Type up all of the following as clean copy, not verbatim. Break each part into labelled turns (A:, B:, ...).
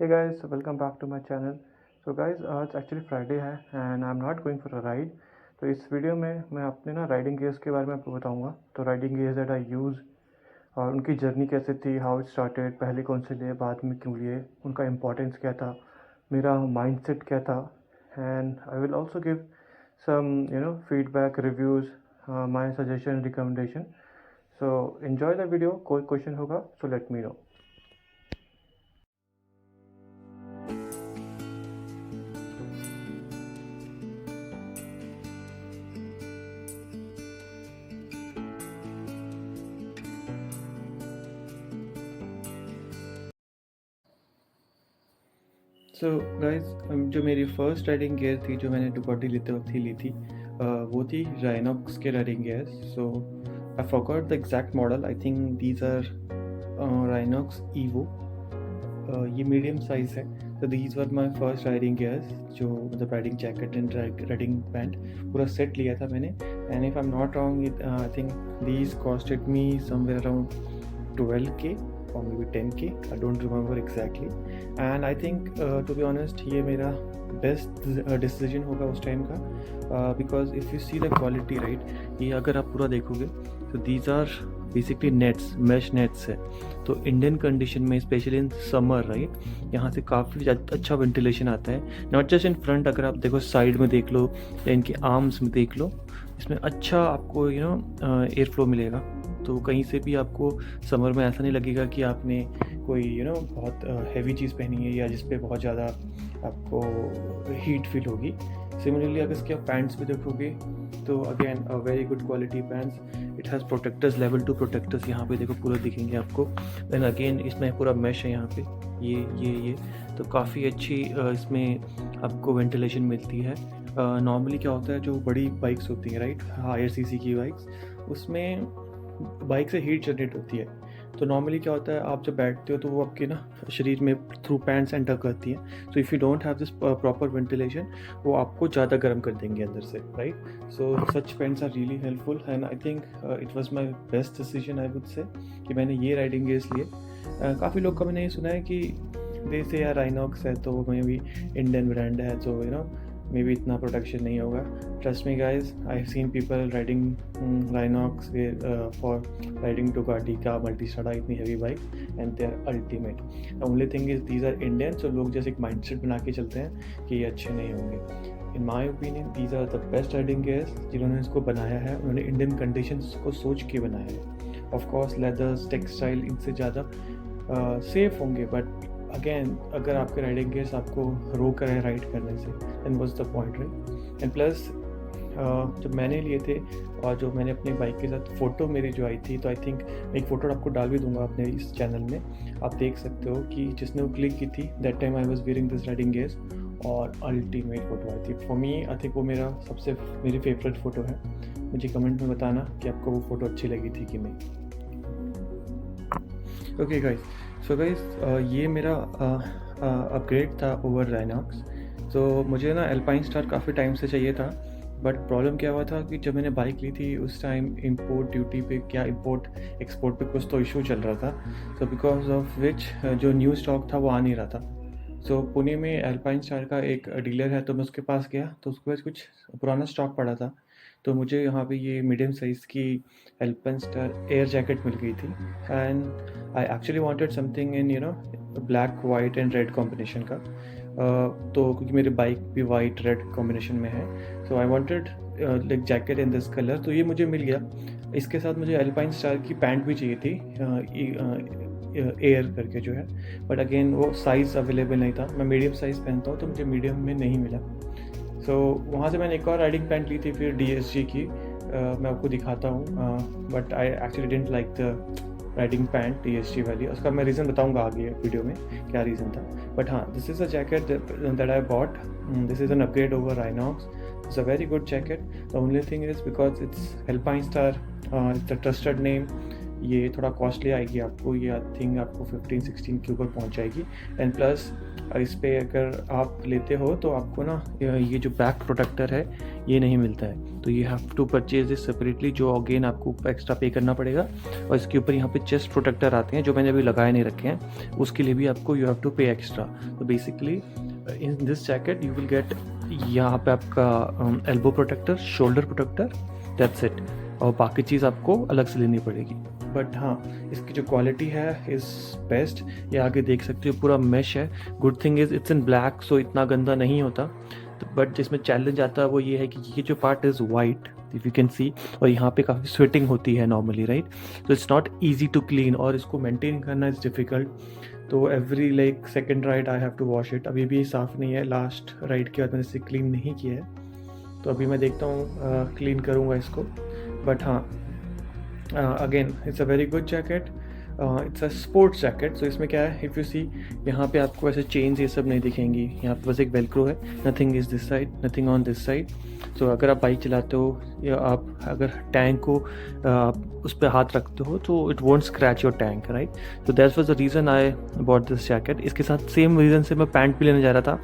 A: Hey guys, welcome back to my channel. So guys, आज actually Friday है and I am not going for a ride. तो इस video में मैं अपने राइडिंग गेयर्स के बारे में आपको बताऊंगा. तो riding gears that I use और उनकी जर्नी कैसे थी, हाउ इट स्टार्टेड, पहले कौन से लिए, बाद में क्यों लिए, उनका इम्पोर्टेंस क्या था, मेरा माइंडसेट क्या था. And I will also give some feedback, reviews, my suggestion, recommendation. So enjoy the video. कोई क्वेश्चन होगा so let me know. So guys, जो मेरी फर्स्ट राइडिंग गियर थी जो मैंने डुकाटी लेते वक्त ही ली थी, वो थी राइनॉक्स के riding gears. So I forgot the exact model. I think these are Rynox Evo. ये मीडियम साइज़ है. तो these were my first riding gears, जो मतलब riding jacket and riding pants पूरा सेट लिया था मैंने. And if I am not wrong, I think these costed me somewhere around 12K or maybe 10K. I don't remember exactly. And I think to be honest ये मेरा best decision होगा उस time का, because if you see the quality right, ये अगर आप पूरा देखोगे तो दीज आर बेसिकली नेट्स, मैश नेट्स है. तो इंडियन कंडीशन में स्पेशली इन समर राइट, यहाँ से काफ़ी अच्छा वेंटिलेशन आता है. नॉट जस्ट इन फ्रंट, अगर आप देखो साइड में देख लो या इनके आर्म्स में देख लो, इसमें अच्छा आपको एयर फ्लो मिलेगा. तो कहीं से भी आपको समर में ऐसा नहीं लगेगा कि आपने कोई बहुत हैवी चीज़ पहनी है या जिस पे बहुत ज़्यादा आपको हीट फील होगी. सिमिलरली अगर इसके आप पैंट्स भी देखोगे तो again a very good quality pants. It has protectors, level 2 protectors यहाँ पे देखो पूरा दिखेंगे आपको. देन अगेन इसमें पूरा मैश है यहाँ पे, ये तो काफ़ी अच्छी इसमें आपको वेंटिलेशन मिलती है. नॉर्मली क्या होता है, जो बड़ी बाइक्स होती हैं राइट, हायर सीसी की बाइक्स, उसमें बाइक से हीट जनरेट होती है. तो नॉर्मली क्या होता है, आप जब बैठते हो तो वो आपके शरीर में थ्रू पैंट्स एंटर करती है. So if you don't have this proper ventilation, वो आपको ज़्यादा गर्म कर देंगे अंदर से right. So such pants are really helpful and I think it was my best decision I would say कि मैंने ये राइडिंग गियर्स लिए. काफ़ी लोग का मैंने ये सुना है कि दे से यार राइनॉक्स है तो मे भी इंडियन ब्रांड है, तो मे बी इतना प्रोटेक्शन नहीं होगा. Trust me guys, I have seen people riding Rynox for riding Ducati का मल्टीस्ट्राडा, इतनी heavy bike, and they are ultimate. The only thing is these are Indian, so लोग जैसे एक माइंडसेट बना के चलते हैं कि ये अच्छे नहीं होंगे. In my opinion these are the best riding gears. जिन्होंने इसको बनाया है उन्होंने इंडियन कंडीशंस को सोच के बनाया है. ऑफकोर्स लेदर्स, टेक्सटाइल इनसे ज़्यादा सेफ होंगे, बट अगेन अगर आपके राइडिंग गियर्स आपको रोक रहे हैं राइड करने से, then what's the point right. And plus जब मैंने लिए थे और जो मैंने अपनी बाइक के साथ फ़ोटो मेरी जो आई थी, तो आई थिंक मैं एक फ़ोटो आपको डाल भी दूंगा अपने इस चैनल में, आप देख सकते हो कि जिसने वो क्लिक की थी, that time I was wearing this riding gears, और अल्टीमेट फ़ोटो आई थी. फॉर मी आई थिंक वो मेरी फेवरेट फ़ोटो है. मुझे कमेंट में बताना कि आपको वो फ़ोटो अच्छी लगी थी कि नहीं. ओके गाइज, सो गाइज ये मेरा अपग्रेड था ओवर राइनॉक्स. तो मुझे एल्पाइन स्टार काफ़ी टाइम से चाहिए था, बट प्रॉब्लम क्या हुआ था कि जब मैंने बाइक ली थी उस टाइम इंपोर्ट ड्यूटी पे क्या इंपोर्ट एक्सपोर्ट पे कुछ तो इशू चल रहा था. सो बिकॉज ऑफ विच जो न्यू स्टॉक था वो आ नहीं रहा था. सो पुणे में एल्पाइन स्टार का एक डीलर है, तो मैं उसके पास गया तो उसके पास कुछ पुराना स्टॉक पड़ा था. तो मुझे यहाँ पे ये मीडियम साइज़ की एल्पाइन स्टार एयर जैकेट मिल गई थी. And I actually wanted something in black, white and red combination का. तो क्योंकि मेरी बाइक भी वाइट रेड कॉम्बिनेशन में है, so I wanted like jacket in this colour. तो ये मुझे मिल गया. इसके साथ मुझे एल्पाइन स्टार की पैंट भी चाहिए थी, एयर करके जो है, बट अगेन वो साइज़ अवेलेबल नहीं था. मैं मीडियम साइज़ पहनता हूँ तो मुझे मीडियम में नहीं मिला. सो वहाँ से मैंने एक और राइडिंग पैंट ली थी फिर DSG की. मैं आपको दिखाता हूँ, but I actually didn't like the riding pant DSG वाली. उसका मैं रीज़न बताऊँगा आगे वीडियो में क्या रीज़न था. बट हाँ, this is a jacket that I bought. This is an upgrade over Rhinox. It's a very good jacket. The only thing is because it's alpine star, it's a trusted name, ये थोड़ा costly आएगी आपको, ये I think आपको 15-16 के ऊपर पहुंच जाएगी। एंड प्लस इस पे अगर आप लेते हो तो आपको ना ये जो बैक प्रोटेक्टर है ये नहीं मिलता है, तो you have to purchase this separately, जो अगेन आपको एक्स्ट्रा पे करना पड़ेगा। और इसके ऊपर यहाँ पे चेस्ट प्रोटेक्टर आते हैं जो मैंने अभी लगाए नहीं रखे हैं, उसके लिए भी आपको you have to pay extra. तो basically in this jacket you will get यहाँ पे आपका elbow protector, shoulder protector, that's it, और बाकी चीज़ आपको अलग से लेनी पड़ेगी। बट हाँ, इसकी जो क्वालिटी है इज़ बेस्ट। ये आगे देख सकते हो पूरा मैश है। Good thing is it's in black, so इतना गंदा नहीं होता। तो बट जिसमें चैलेंज आता है वो ये है कि ये जो part is white, if you can see, और यहाँ पे काफ़ी स्वेटिंग होती है नॉर्मली, राइट। तो it's not easy to clean, और इसको मेंटेन करना इज़ डिफ़िकल्ट। तो every like second ride I have to wash it. अभी भी साफ़ नहीं है, लास्ट राइड के बाद मैंने इसे क्लीन नहीं किया है, तो अभी मैं देखता हूँ क्लीन करूँगा इसको। बट हाँ, again it's a very good jacket, it's a sports jacket. So इसमें क्या है, इफ़ यू सी यहाँ पे आपको ऐसे चेन्स ये सब नहीं दिखेंगी, यहाँ पे बस एक वेलक्रो है, nothing is this side, nothing on this side. So अगर आप बाइक चलाते हो या आप अगर टैंक को उस पर हाथ रखते हो तो it won't scratch your tank, right. तो that was the reason I bought this jacket. इसके साथ सेम रीज़न से मैं पैंट भी लेने जा रहा था,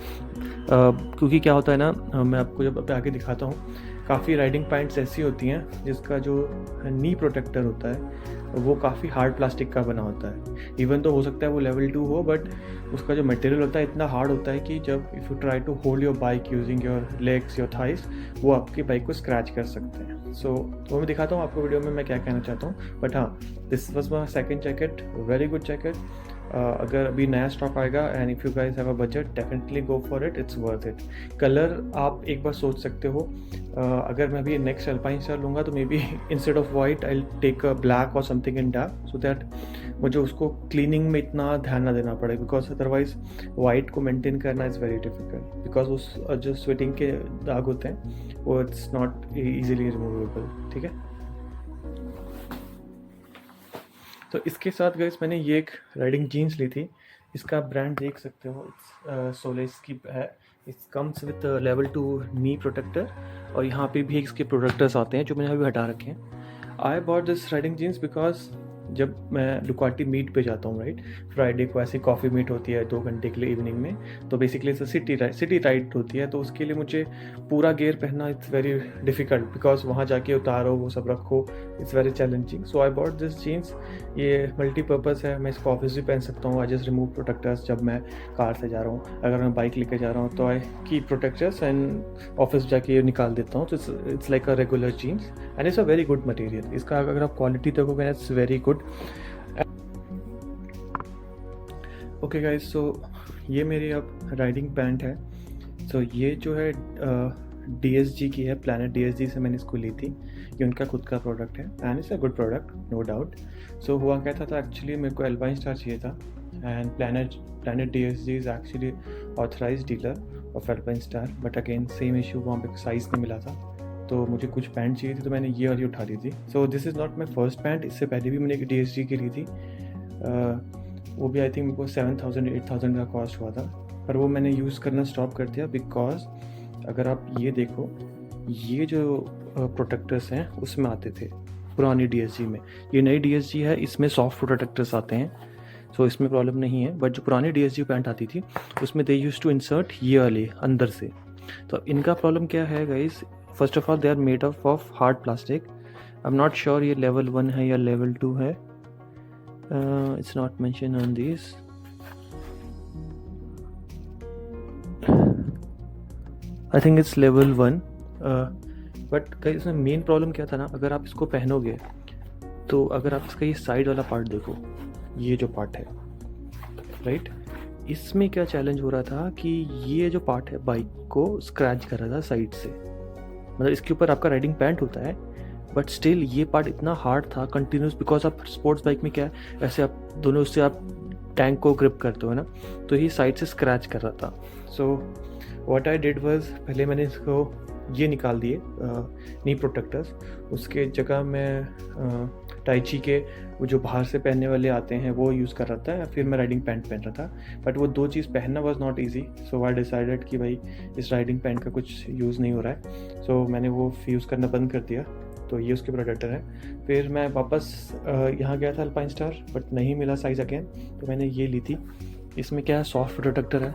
A: क्योंकि क्या होता है ना, मैं आपको जब आगे दिखाता हूँ, काफ़ी राइडिंग पैंट्स ऐसी होती हैं जिसका जो नी प्रोटेक्टर होता है वो काफ़ी हार्ड प्लास्टिक का बना होता है। इवन तो हो सकता है वो लेवल 2 हो, बट उसका जो मटेरियल होता है इतना हार्ड होता है कि जब if you try to hold your bike using your legs, your thighs, वो आपकी बाइक को स्क्रैच कर सकते हैं। सो तो मैं दिखाता हूँ आपको वीडियो में मैं क्या कहना चाहता हूँ। बट हाँ, this was my second jacket, very good jacket. अगर अभी नया स्टॉक आएगा and if you guys have a budget, definitely go for it, it's worth it. Colour आप एक बार सोच सकते हो, अगर मैं अभी नेक्स्ट अल्पाइन स्टार लूँगा तो maybe instead of white I take a black or something in dark, so that मुझे उसको क्लीनिंग में इतना ध्यान ना देना पड़े, बिकॉज अदरवाइज वाइट को मेंटेन करना इज़ वेरी डिफिकल्ट, बिकॉज उस जो स्वेटिंग के दाग होते हैं वो इट्स नॉट ईजिली रिमूवेबल, ठीक है। तो इसके साथ गाइस मैंने ये एक राइडिंग जीन्स ली थी, इसका ब्रांड देख सकते हो, इट्स सोलेस की है। It comes with level 2 knee protector, और यहाँ पे भी इसके प्रोटेक्टर्स आते हैं जो मैंने अभी हटा रखे हैं। I bought this riding jeans because जब मैं डुकाटी मीट पे जाता हूँ, राइट, फ्राइडे को ऐसी कॉफ़ी मीट होती है 2 घंटे के लिए इवनिंग में, तो बेसिकली सिटी राइड होती है, तो उसके लिए मुझे पूरा गेयर पहनना इट्स वेरी डिफ़िकल्ट, बिकॉज वहाँ जाके उतारो, वो सब रखो, it's very challenging. So I bought this jeans, ये मल्टीपर्पज़ है, मैं इसको ऑफिस भी पहन सकता हूँ। आई जस्ट रिमूव प्रोटेक्टर्स जब मैं कार से जा रहा हूँ, अगर मैं बाइक लेके जा रहा हूँ तो I keep protectors and office जाके ये निकाल देता हूँ। तो it's like a regular jeans and it's a very good material. इसका अगर आप क्वालिटी देखोगे it's very good. Okay guys, so ये मेरी अब राइडिंग पैंट है। सो ये जो है DSG की है, प्लैनेट DSG से मैंने इसको ली थी, ये उनका खुद का प्रोडक्ट है and it's a good product, no doubt. So हुआ क्या था एक्चुअली मेरे को अल्पाइन स्टार चाहिए था and Planet DSG is actually authorise dealer of Alpinestars, but again same issue, वहाँ पे साइज़ नहीं मिला था, तो मुझे कुछ पैंट चाहिए थी, तो मैंने ये वाली उठा ली थी। So this is not my first pant, इससे पहले भी मैंने एक DSG की ली थी, वो भी आई थिंक मेरे को 7,000-8,000 का कॉस्ट हुआ था, पर वो मैंने यूज़ करना स्टॉप कर दिया बिकॉज अगर आप ये देखो, ये जो प्रोटेक्टर्स हैं उसमें आते थे पुरानी DSG में, ये नई DSG है, इसमें सॉफ्ट प्रोटेक्टर्स आते हैं, सो इसमें प्रॉब्लम नहीं है। बट जो पुरानी DSG पैंट आती थी उसमें दे यूज टू इंसर्ट ये वाले अंदर से, तो इनका प्रॉब्लम क्या है guys, first of all they are made of hard plastic. I am not sure ये लेवल 1 है या लेवल 2 है, it's not mentioned on these. I think it's level 1. But कहीं इसमें मेन प्रॉब्लम क्या था ना, अगर आप इसको पहनोगे तो अगर आप इसका ये साइड वाला पार्ट देखो, ये जो पार्ट है, राइट, इसमें क्या चैलेंज हो रहा था कि ये जो पार्ट है बाइक को स्क्रैच कर रहा था साइड से। मतलब इसके ऊपर आपका राइडिंग पैंट होता है बट स्टिल ये पार्ट इतना हार्ड था कंटिन्यूस, बिकॉज आप स्पोर्ट्स बाइक में क्या है, ऐसे आप दोनों उससे आप टैंक को ग्रिप करते हो ना, तो ये साइड से स्क्रैच कर रहा था। So what I did was, पहले मैंने इसको ये निकाल दिए नी प्रोटेक्टर्स, उसके जगह मैं टाइची के वो जो बाहर से पहनने वाले आते हैं वो यूज़ कर रहा था, फिर मैं राइडिंग पैंट पहन रहा था, बट वो 2 चीज़ पहनना was not easy. So I decided कि भाई इस राइडिंग पैंट का कुछ यूज़ नहीं हो रहा है, सो मैंने वो यूज़ करना बंद कर दिया तो ये उसके प्रोडक्टर हैं। फिर मैं वापस यहाँ गया था अल्पाइन स्टार, बट नहीं मिला साइज़ अगेन, तो मैंने ये ली थी। इसमें क्या है, सॉफ्ट प्रोटेक्टर है,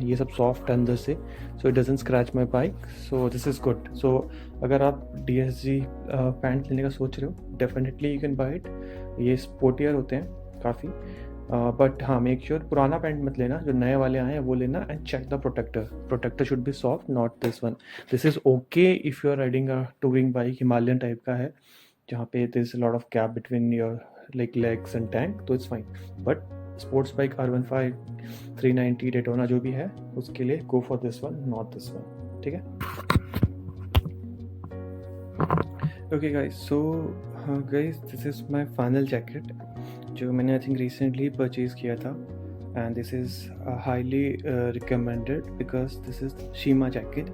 A: ये सब सॉफ्ट है अंदर से, so it doesn't scratch my bike, so this is good. So अगर आप DSG पैंट लेने का सोच रहे हो, definitely you can buy it. ये स्पोर्टियर होते हैं काफ़ी, बट हाँ, मेक श्योर पुराना पैंट मत लेना, जो नए वाले आए हैं वो लेना, and check the protector should be soft, not this one. This is okay if you are riding a touring bike, Himalayan type का है जहाँ पे this lot of gap between your like legs and tank, तो it's fine. But sports bike R15, 390, Daytona जो भी है, उसके लिए go for this one, not this one, ठीक है। Okay guys, so guys this is my final jacket जो मैंने आई थिंक रिसेंटली परचेज़ किया था, and this is highly recommended because this is Shima jacket.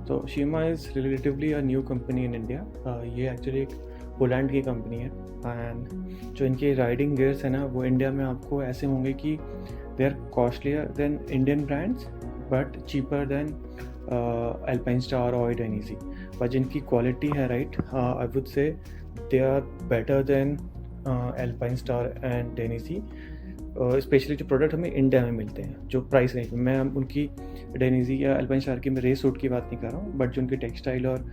A: तो Shima is relatively a new company in India. ये actually एक Poland की कंपनी है, एंड जो इनके राइडिंग गियर्स हैं ना, वो इंडिया में आपको ऐसे होंगे कि they are costlier than Indian brands but cheaper than Alpinestars और डेनिजी। पर जिनकी क्वालिटी है, right, I would say they are better than Alpinestars and Dainese. Specially जो प्रोडक्ट हमें इंडिया में मिलते हैं, जो प्राइस रेंज में, मैं उनकी डेनिजी या अल्पाइन स्टार की मैं रेस सूट की बात नहीं कर रहा हूँ, बट जो उनकी टेक्सटाइल और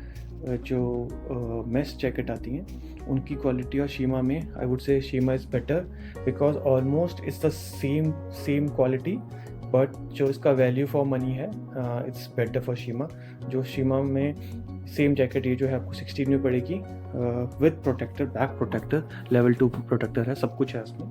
A: जो मेस जैकेट आती हैं उनकी क्वालिटी, और शीमा में आई वुड से शीमा is better because almost it's the same quality, but जो इसका वैल्यू फॉर मनी है इट्स बेटर फॉर शीमा। जो शीमा में सेम जैकेट ये जो है आपको 16 में पड़ेगी with protector, back protector, level 2 protector है, सब कुछ है उसमें।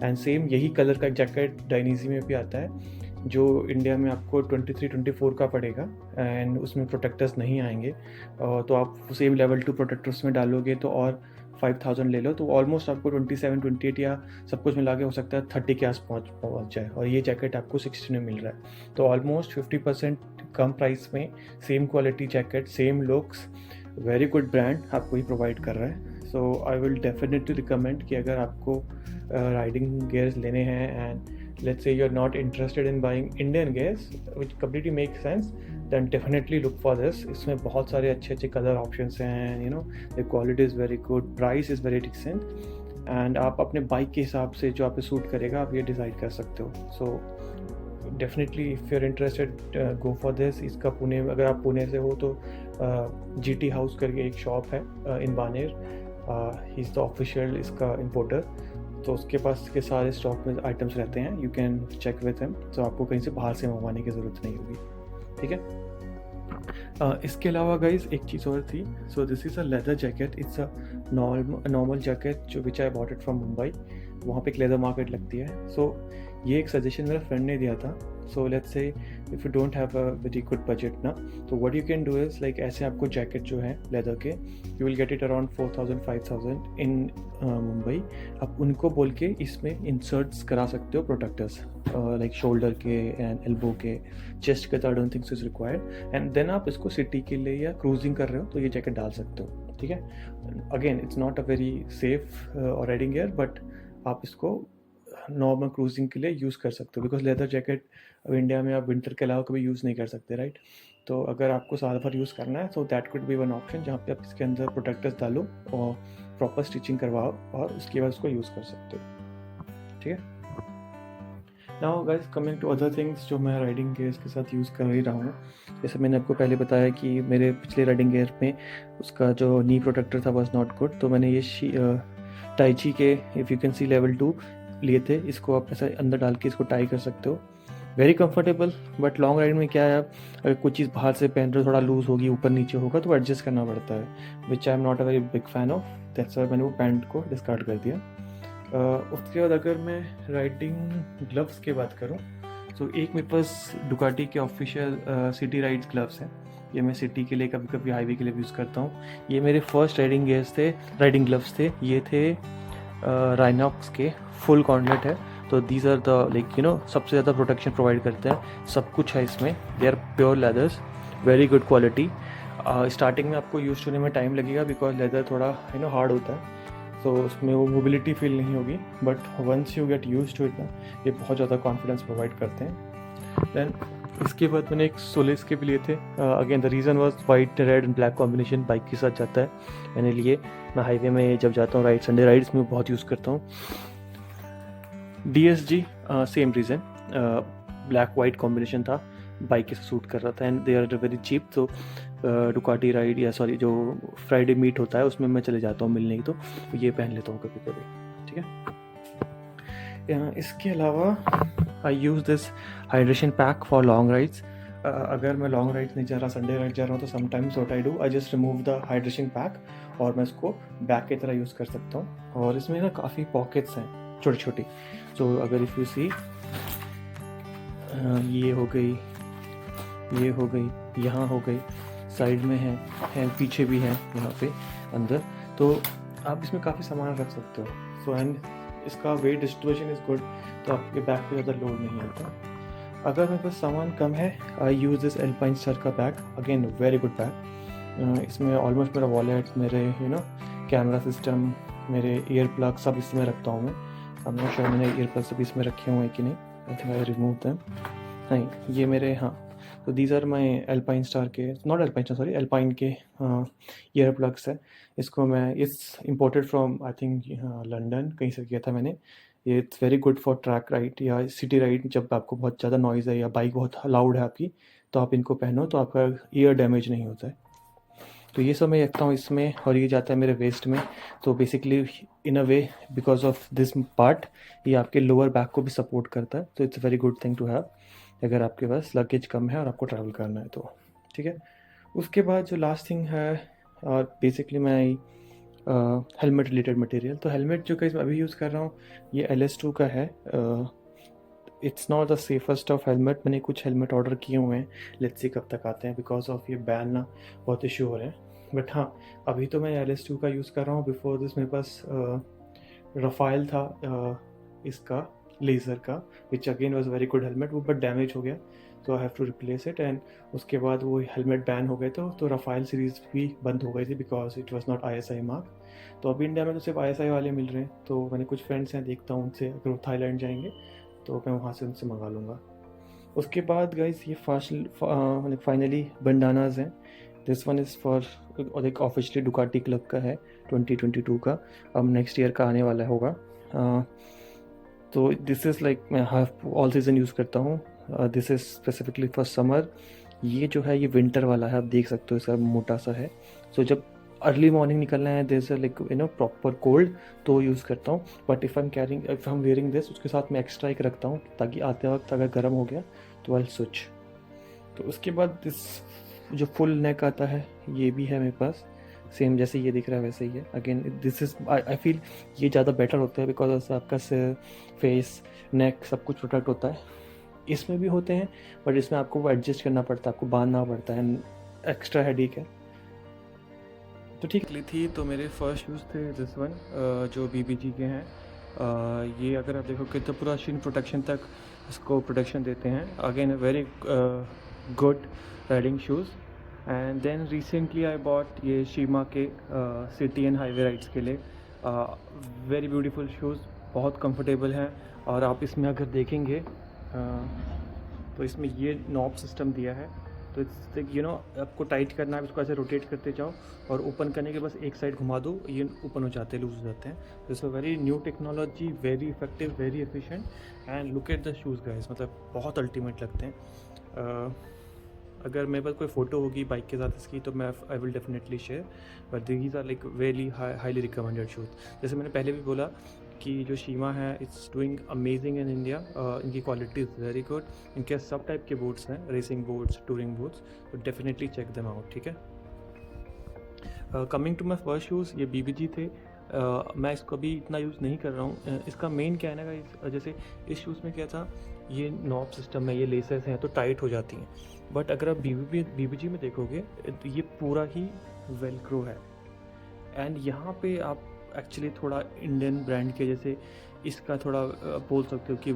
A: एंड सेम यही कलर का जैकेट डायनीजी में भी आता है जो इंडिया में आपको 23-24 का पड़ेगा, एंड उसमें प्रोटेक्टर्स नहीं आएंगे। तो आप सेम लेवल 2 प्रोटेक्टर उसमें डालोगे तो और 5000 ले लो, तो ऑलमोस्ट आपको 27-28 या सब कुछ मिला के हो सकता है 30 के आस पहुँच जाए, और ये जैकेट आपको 16 में मिल रहा है। तो ऑलमोस्ट 50% कम प्राइस में same quality jacket, same looks, very good brand आपको ही प्रोवाइड कर रहा है। So I will definitely recommend कि अगर आपको राइडिंग गियर्स लेने हैं and let's say you're not interested in buying Indian gears, which completely makes sense, then definitely look for this. इसमें बहुत सारे अच्छे कलर ऑप्शंस हैं, you know, the quality is very good, price is very decent, and आप अपने bike के हिसाब से जो आप पे सूट करेगा आप ये डिसाइड कर सकते हो। So definitely if you're interested, go for this. इसका पुणे, अगर आप पुणे से हो तो GT हाउस करके एक शॉप है in Baner, he is the official इसका इम्पोर्टर, तो उसके पास के सारे स्टॉक में आइटम्स रहते हैं, you can check with him, तो आपको कहीं से बाहर से मंगवाने की ज़रूरत नहीं होगी, ठीक है। इसके अलावा गाइज एक चीज़ और थी। So this is a leather jacket, it's a normal jacket जो which I bought it from Mumbai, वहाँ पे एक लेदर मार्केट लगती है। सो ये एक सजेशन मेरा फ्रेंड ने दिया था। So let's say if you don't have a very good budget ना, तो what you can do is like, ऐसे आपको जैकेट जो है लेदर के, you will get it around 4000-5000 in Mumbai. आप उनको बोल के इसमें इंसर्ट्स करा सकते हो प्रोटेक्टर्स, लाइक शोल्डर के एंड एल्बो के, चेस्ट के, तो I don't think is required. And then आप इसको सिटी के लिए या क्रूजिंग कर रहे हो तो ये जैकेट डाल सकते हो, ठीक है। Again it's not a very safe और राइडिंग गियर, बट आप इसको नॉर्मल क्रूजिंग के लिए यूज़ कर सकते हो, बिकॉज लेदर जैकेट अब इंडिया में आप विंटर के अलावा कभी यूज़ नहीं कर सकते, राइट। तो अगर आपको साल भर यूज़ करना है तो that could be one option, जहाँ पे आप इसके अंदर प्रोटेक्टर्स डालो और प्रॉपर स्टिचिंग करवाओ और उसके बाद उसको यूज़ कर सकते हो, ठीक है। Now guys, coming to other things जो मैं राइडिंग गियर्स के साथ यूज़ कर ही रहा हूँ। जैसे मैंने आपको पहले बताया कि मेरे पिछले राइडिंग गियर में उसका जो नी प्रोटेक्टर था वाज नॉट गुड, तो मैंने ये टाइची के if you can C level 2 लिए थे। इसको आप ऐसा अंदर डाल के इसको टाई कर सकते हो, very comfortable. But long ride में क्या है, अगर कुछ चीज़ बाहर से पहन रहे हो, थोड़ा लूज़ होगी, ऊपर नीचे होगा, तो एडजस्ट करना पड़ता है, which I am not a very big fan of, that's why मैंने वो पैंट को डिस्कार्ड कर दिया। उसके बाद अगर मैं राइडिंग ग्लव्स की बात करूँ, तो एक मेरे पास डुकाटी के ऑफिशियल सिटी राइड्स ग्लव्स हैं। ये मैं सिटी के लिए, कभी कभी हाईवे के लिए यूज़ करता हूँ। ये मेरे फर्स्ट राइडिंग ग्लव्स थे। ये थे राइनॉक्स के, फुल कॉर्नलेट है, तो these are the like you know सबसे ज़्यादा प्रोटेक्शन प्रोवाइड करते हैं, सब कुछ है इसमें। They are pure leathers, very good quality. Starting में आपको यूज़ होने में टाइम लगेगा बिकॉज लेदर थोड़ा हार्ड होता है, तो उसमें वो मोबिलिटी फील नहीं होगी, but once you get use to it ना, ये बहुत ज़्यादा कॉन्फिडेंस प्रोवाइड करते हैं। दैन इसके बाद मैंने एक सोलिस के भी लिए थे। Again the reason was white red and black combination bike के साथ जाता है, मैंने लिए। मैं हाईवे में जब जाता हूँ राइड, संडे राइड्स में बहुत यूज़ करता हूँ। DSG same reason, black white combination था, बाइक के साथ सूट कर रहा था and they are very cheap. तो डुकाटी राइड या सॉरी जो फ्राइडे मीट होता है उसमें मैं चले जाता हूँ मिलने की, तो ये पहन लेता हूँ कभी कभी, ठीक है। इसके अलावा I use this hydration pack for long rides. अगर मैं लॉन्ग राइड्स नहीं जा रहा, संडे राइड जा रहा हूँ, तो sometimes what I do, I just remove the hydration pack और मैं इसको बैग की तरह यूज़ कर सकता हूँ। और इसमें ना काफ़ी पॉकेट्स हैं छोटी छोटी। तो अगर इफ़ यू सी, ये हो गई, ये हो गई, यहाँ हो गई, साइड में है पीछे भी है यहाँ पे अंदर, तो आप इसमें काफ़ी सामान रख सकते हो। सो एंड इसका वेट डिस्ट्रीब्यूशन इज़ गुड, तो आपके बैग पे ज़्यादा लोड नहीं होता। अगर मेरे पास सामान कम है, आई यूज़ दिस एल्पाइन स्टार का bag, again very good bag. इसमें ऑलमोस्ट मेरा वॉलेट, मेरे कैमरा सिस्टम, मेरे ईयर प्लग सब इसमें रखता हूँ मैं। अब मैं शायद मैंने ईयर प्लग सब इसमें रखे हुए हैं कि नहीं, I think I remove them. नहीं, ये मेरे, हाँ, तो these are my Alpinestars के, not Alpinestars sorry, Alpine के ईयर प्लग्स है। इसको मैं, it's imported from I think London कहीं से किया था मैंने। ये it's very good for track ride या सिटी राइड, जब आपको बहुत ज़्यादा नॉइज़ है या बाइक बहुत लाउड है आपकी, तो आप इनको पहनो तो आपका ईयर डैमेज नहीं होता है। तो ये सब मैं रखता हूँ इसमें, और ये जाता है मेरे वेस्ट में। तो basically in a way because of this part, ये आपके लोअर बैक को भी सपोर्ट करता है, तो it's a very good thing to have अगर आपके पास लगेज कम है और आपको ट्रैवल करना है तो, ठीक है। उसके बाद जो लास्ट थिंग है, और बेसिकली मैं हेलमेट रिलेटेड मटेरियल, तो हेलमेट जो कि मैं अभी यूज़ कर रहा हूँ ये LS2 का है। It's not the safest of helmet, मैंने कुछ हेलमेट ऑर्डर किए हुए हैं, लेट्स सी कब तक आते हैं, बिकॉज ऑफ ये बैन ना बहुत इशू हो रहे हैं। बट हाँ, अभी तो मैं LS2 का यूज़ कर रहा हूँ। बिफोर दिस मेरे पास रफ़ाइल था इसका लेज़र का, which again was very good helmet, वो बट डैमेज हो गया, तो I have to replace it. And उसके बाद वो हेलमेट बैन हो गए, तो रफ़ाइल सीरीज़ भी बंद हो गई थी because it was not ISI mark. तो अभी इंडिया में तो सिर्फ ISI वाले मिल रहे हैं, तो मैंने कुछ फ्रेंड्स हैं, देखता हूँ उनसे, अगर वो थाईलैंड जाएंगे तो मैं वहाँ से उनसे मंगा लूँगा। उसके बाद गाइस ये फाइनली बंडानाज हैं। दिस वन इज़ फॉर, और एक ऑफिशियली डुकाटी क्लब का है 2022 का, अब नेक्स्ट ईयर का आने वाला होगा। तो दिस इज़ लाइक मैं हाफ ऑल सीज़न यूज़ करता हूँ। This is specifically for summer. ये जो है ये विंटर वाला है, आप देख सकते हो, इसका मोटा सा है। सो जब अर्ली मॉर्निंग निकलना है, दिस लाइक प्रॉपर कोल्ड, तो यूज़ करता हूँ। But if I am wearing this, उसके साथ मैं एक्स्ट्रा एक रखता हूँ ताकि आते वक्त अगर गर्म हो गया तो आई स्विच। तो उसके बाद दिस जो फुल नेक आता है ये भी है मेरे पास, सेम जैसे ये दिख रहा है वैसे ही है। Again this is I feel ये ज़्यादा बेटर होता है बिकॉज आपका सिर, फेस, नेक सब कुछ प्रोटेक्ट होता है। इसमें भी होते हैं बट इसमें आपको वो एडजस्ट करना पड़ता है, आपको बांधना पड़ता है, एक्स्ट्रा हेडेक है। तो ठीक ली थी, तो मेरे फर्स्ट शूज़ थे दिस वन, जो BBG के हैं। ये अगर आप देखोगे तो पूरा शिन प्रोटेक्शन तक इसको प्रोटेक्शन देते हैं। Again very good riding shoes. And then recently I bought ये शीमा के सिटी एंड हाईवे राइड्स के लिए, वेरी ब्यूटीफुल शूज़, बहुत कंफर्टेबल हैं। और आप इसमें अगर देखेंगे तो इसमें ये नॉब सिस्टम दिया है, तो इट्स आपको टाइट करना है, इसको ऐसे रोटेट करते जाओ और ओपन करने के बस एक साइड घुमा दो, ये ओपन हो जाते हैं, लूज हो जाते हैं। तो it's a very new technology, very effective, very efficient. And look at the shoes guys, मतलब बहुत अल्टीमेट लगते हैं। अगर मेरे पास कोई फ़ोटो होगी बाइक के साथ इसकी तो मैं I will definitely share, but these are like very highly recommended shoes. जैसे मैंने पहले भी बोला कि जो शीमा है it's doing amazing in India, इनकी क्वालिटी इज़ वेरी गुड। इनके सब टाइप के बोट्स हैं, रेसिंग बोट्स, टूरिंग बोट्स, तो डेफिनेटली चेक देम आउट, ठीक है। Coming to my first shoes, ये BBG थे। मैं इसको अभी इतना यूज़ नहीं कर रहा हूँ। इसका मेन क्या है ना, जैसे इस शूज़ में क्या था, ये नॉब सिस्टम है, ये लेसेस हैं तो टाइट हो जाती हैं। बट अगर आप BBG में देखोगे तो ये पूरा ही वेलक्रो है। एंड यहाँ पे आप एक्चुअली थोड़ा इंडियन ब्रांड के जैसे इसका थोड़ा बोल सकते हो कि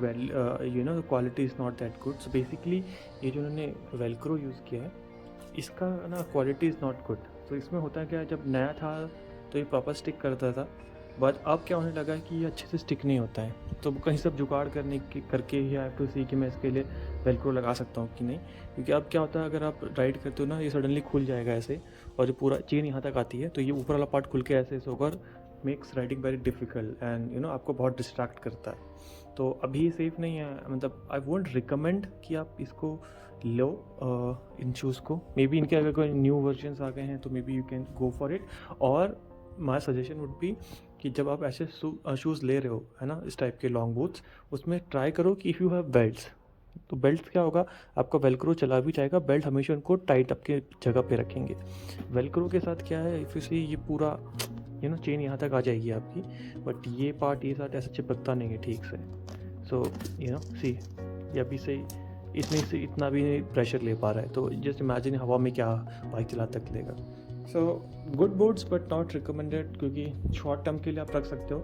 A: quality is not that good. So basically ये जो उन्होंने वेलक्रो यूज़ किया है इसका ना क्वालिटी इज़ नॉट गुड। तो इसमें होता क्या है, जब नया था तो ये प्रॉपर स्टिक करता था, बट अब क्या होने लगा है कि ये अच्छे से स्टिक नहीं होता है, तो कहीं सब जुगाड़ करके ही आई हैव टू सी कि मैं इसके लिए वेलक्रो लगा सकता हूँ कि नहीं, क्योंकि अब क्या होता है अगर आप राइड करते हो ना, ये सडनली खुल जाएगा ऐसे, और जो पूरा चेन यहाँ तक आती है तो ये ऊपर वाला पार्ट खुल के ऐसे होकर makes riding very difficult and आपको बहुत डिस्ट्रैक्ट करता है। तो अभी सेफ़ नहीं है, मतलब आई वोंट रिकमेंड कि आप इसको लो इन शूज़ को। मे बी इनके अगर कोई न्यू वर्जन्स आ गए हैं तो may be you can go for it. और माई सजेशन वुड बी कि जब आप ऐसे शूज़ ले रहे हो, है ना, इस टाइप के लॉन्ग बूट्स, उसमें ट्राई करो कि इफ़ यू हैव बेल्ट्स, तो बेल्ट क्या होगा, आपका वेलक्रो चला भी जाएगा, बेल्ट हमेशा उनको टाइट आपके जगह पे रखेंगे। वेलक्रो के साथ क्या है, इफ़ यू सी ये पूरा चेन यहाँ तक आ जाएगी आपकी, बट ये पार्ट ये साथ ऐसा चिपकता नहीं है ठीक से। सो सी ये अभी से इतनी से इतना भी प्रेशर ले पा रहा है, तो जस्ट इमेजिन हवा में क्या बाइक चला तक लेगा। So good boards but not recommended, क्योंकि शॉर्ट टर्म के लिए आप रख सकते हो,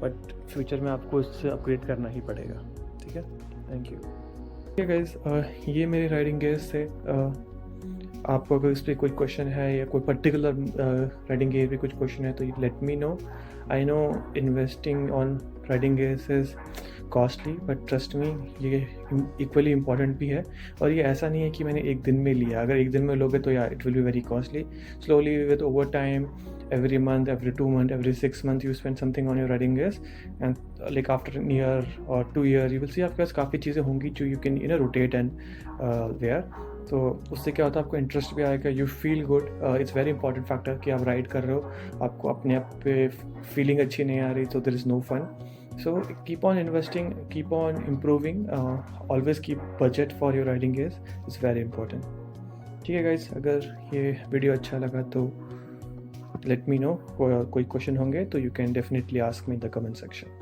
A: बट फ्यूचर में आपको इससे अपग्रेड करना ही पड़ेगा। ठीक है, थैंक यू। ठीक है गाइस, ये मेरे राइडिंग गेयर्स थे। आपको अगर इस पर कोई क्वेश्चन है या कोई पर्टिकुलर राइडिंग गेयर पे कुछ क्वेश्चन है तो let me know. I know investing on riding gears is costly, but trust me ये इक्वली इम्पॉर्टेंट भी है। और ये ऐसा नहीं है कि मैंने एक दिन में लिया, अगर एक दिन में लोगे तो यार it will be very costly. Slowly with over time, every month, every 2 months, every 6 months you spend something on your riding gears, and like after a year or 2 years you will see आपके पास काफ़ी चीज़ें होंगी जो you can rotate and wear। तो उससे क्या होता है, आपको इंटरेस्ट भी आएगा, you feel good. It's very important factor कि आप राइड कर रहे हो, आपको अपने आप पे फीलिंग अच्छी नहीं आ रही, so there is no fun। So keep on investing, keep on improving, always keep budget for your riding gears, it's very important। ठीक है गाइस, अगर ये वीडियो अच्छा लगा तो let me know, कोई क्वेश्चन होंगे तो you can definitely ask me in the comment section।